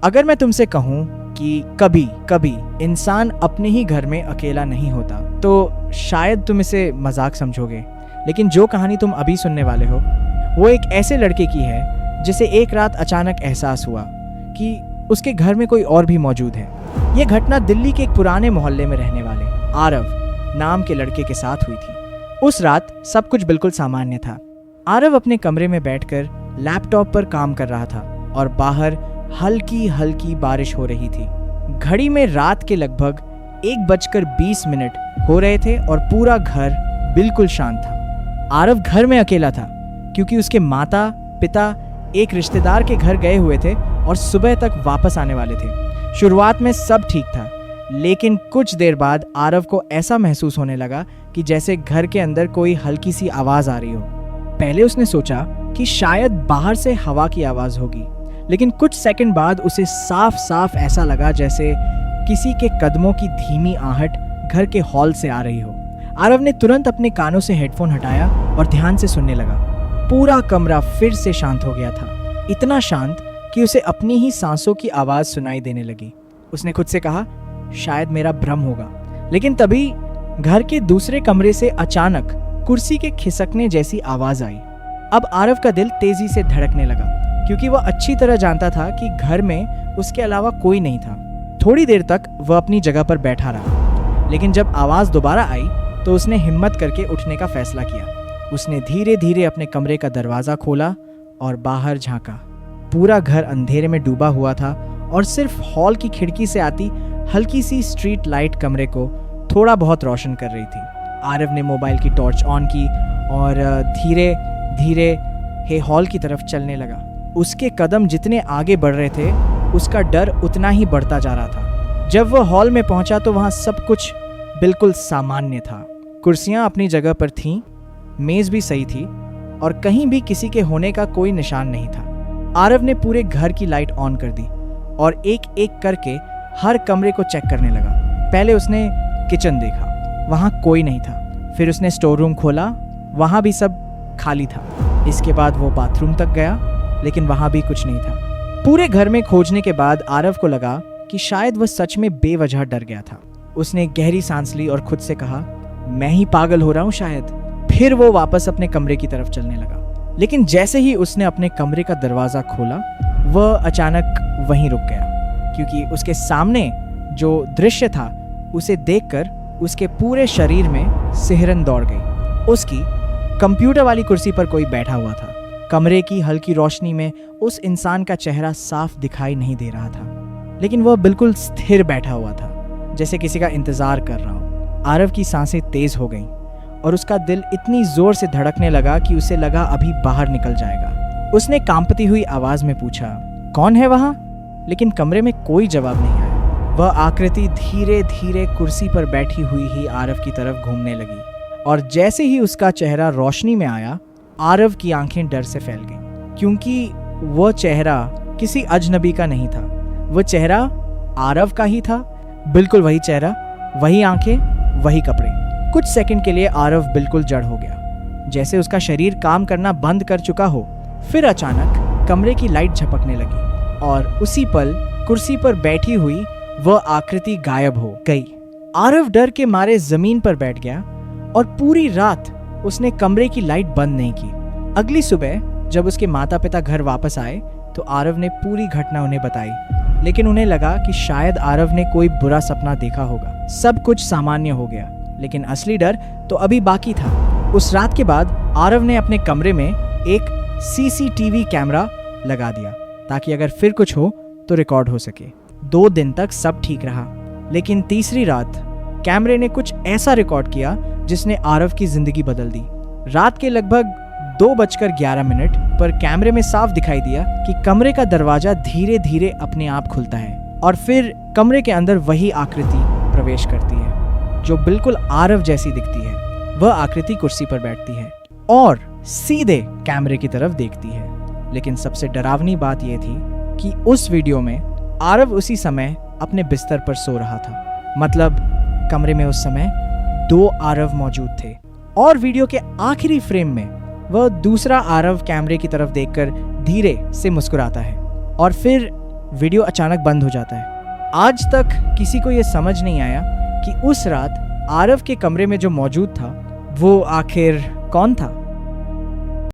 अगर मैं तुमसे कहूँ कि कभी कभी इंसान अपने ही घर में अकेला नहीं होता तो शायद तुम इसे मजाक समझोगे, लेकिन जो कहानी तुम अभी सुनने वाले हो वो एक ऐसे लड़के की है जिसे एक रात अचानक एहसास हुआ कि उसके घर में कोई और भी मौजूद है। ये घटना दिल्ली के एक पुराने मोहल्ले में रहने वाले आरव नाम के लड़के के साथ हुई थी। उस रात सब कुछ बिल्कुल सामान्य था। आरव अपने कमरे में बैठकर लैपटॉप पर काम कर रहा था और बाहर हल्की हल्की बारिश हो रही थी। घड़ी में रात के लगभग 1:20 हो रहे थे और पूरा घर बिल्कुल शांत था। आरव घर में अकेला था क्योंकि उसके माता पिता एक रिश्तेदार के घर गए हुए थे और सुबह तक वापस आने वाले थे। शुरुआत में सब ठीक था, लेकिन कुछ देर बाद आरव को ऐसा महसूस होने लगा कि जैसे घर के अंदर कोई हल्की सी आवाज आ रही हो। पहले उसने सोचा कि शायद बाहर से हवा की आवाज होगी, लेकिन कुछ सेकंड बाद उसे साफ साफ ऐसा लगा जैसे किसी के कदमों की धीमी आहट घर के हॉल से आ रही हो। आरव ने तुरंत अपने कानों से हेडफोन हटाया और ध्यान से सुनने लगा। पूरा कमरा फिर से शांत हो गया था, इतना शांत कि उसे अपनी ही सांसों की आवाज सुनाई देने लगी। उसने खुद से कहा, शायद मेरा भ्रम होगा। लेकिन तभी घर के दूसरे कमरे से अचानक कुर्सी के खिसकने जैसी आवाज आई। अब आरव का दिल तेजी से धड़कने लगा क्योंकि वह अच्छी तरह जानता था कि घर में उसके अलावा कोई नहीं था। थोड़ी देर तक वह अपनी जगह पर बैठा रहा, लेकिन जब आवाज दोबारा आई तो उसने हिम्मत करके उठने का फैसला किया। उसने धीरे धीरे अपने कमरे का दरवाजा खोला और बाहर झांका। पूरा घर अंधेरे में डूबा हुआ था और सिर्फ हॉल की खिड़की से आती हल्की सी स्ट्रीट लाइट कमरे को थोड़ा बहुत रोशन कर रही थी। आरव ने मोबाइल की टॉर्च ऑन की और धीरे धीरे हॉल की तरफ चलने लगा। उसके कदम जितने आगे बढ़ रहे थे उसका डर उतना ही बढ़ता जा रहा था। जब वह हॉल में पहुंचा तो वहां सब कुछ बिल्कुल सामान्य था। कुर्सियां अपनी जगह पर थीं, मेज भी सही थी और कहीं भी किसी के होने का कोई निशान नहीं था। आरव ने पूरे घर की लाइट ऑन कर दी और एक एक करके हर कमरे को चेक करने लगा। पहले उसने किचन देखा, वहां कोई नहीं था। फिर उसने स्टोर रूम खोला, वहां भी सब खाली था। इसके बाद वो बाथरूम तक गया, लेकिन वहां भी कुछ नहीं था। पूरे घर में खोजने के बाद आरव को लगा कि शायद वह सच में बेवजह डर गया था। उसने गहरी सांस ली और खुद से कहा, मैं ही पागल हो रहा हूं शायद। फिर वो वापस अपने कमरे की तरफ चलने लगा, लेकिन जैसे ही उसने अपने कमरे का दरवाजा खोला वह अचानक वहीं रुक गया क्योंकि उसके सामने जो दृश्य था उसे देखकर उसके पूरे शरीर में सिहरन दौड़ गई। उसकी कंप्यूटर वाली कुर्सी पर कोई बैठा हुआ था। कमरे की हल्की रोशनी में उस इंसान का चेहरा साफ दिखाई नहीं दे रहा था, लेकिन वह बिल्कुल स्थिर बैठा हुआ था, जैसे किसी का इंतजार कर रहा हो। आरव की सांसें तेज हो गईं और उसका दिल इतनी जोर से धड़कने लगा कि उसे लगा अभी बाहर निकल जाएगा। उसने कांपती हुई आवाज में पूछा, कौन है वहां? लेकिन कमरे में कोई जवाब नहीं आया। वह आकृति धीरे धीरे कुर्सी पर बैठी हुई ही आरव की तरफ घूमने लगी और जैसे ही उसका चेहरा रोशनी में आया, आरव की आंखें डर से फैल गईं क्योंकि वह चेहरा किसी अजनबी का नहीं था। वह चेहरा आरव का ही था, बिल्कुल वही चेहरा, वही आंखें, वही कपड़े। कुछ सेकंड के लिए आरव बिल्कुल जड़ हो गया, जैसे उसका शरीर काम करना बंद कर चुका हो। फिर अचानक कमरे की लाइट झपकने लगी और उसी पल कुर्सी पर बैठी हुई वह आकृति गायब हो गई। आरव डर के मारे जमीन पर बैठ गया और पूरी रात उसने कमरे की लाइट बंद नहीं की। अगली सुबह जब उसके माता पिता घर वापस आए तो आरव ने पूरी घटना उन्हें बताई, लेकिन उन्हें लगा कि शायद आरव ने कोई बुरा सपना देखा होगा। सब कुछ सामान्य हो गया, लेकिन असली डर तो अभी बाकी था। उस रात के बाद आरव ने अपने कमरे में एक सीसीटीवी कैमरा लगा दिया ताकि अगर फिर कुछ हो तो रिकॉर्ड हो सके। 2 दिन तक सब ठीक रहा, लेकिन तीसरी रात कैमरे ने कुछ ऐसा रिकॉर्ड किया जिसने आरव की जिंदगी बदल दी। रात के लगभग 2:11 पर कैमरे में साफ दिखाई दिया कि कमरे का दरवाजा धीरे धीरे अपने आप खुलता है और फिर कमरे के अंदर वही आकृति प्रवेश करती है जो बिल्कुल आरव जैसी दिखती है। वह आकृति कुर्सी पर बैठती है और सीधे कैमरे की तरफ देखती है। लेकिन सबसे डरावनी बात यह थी कि उस वीडियो में आरव उसी समय अपने बिस्तर पर सो रहा था। मतलब कमरे में उस समय 2 आरव मौजूद थे और वीडियो के आखिरी फ्रेम में वह दूसरा आरव कैमरे की तरफ देखकर धीरे से मुस्कुराता है और फिर वीडियो अचानक बंद हो जाता है। आज तक किसी को ये समझ नहीं आया कि उस रात आरव के कमरे में जो मौजूद था वो आखिर कौन था।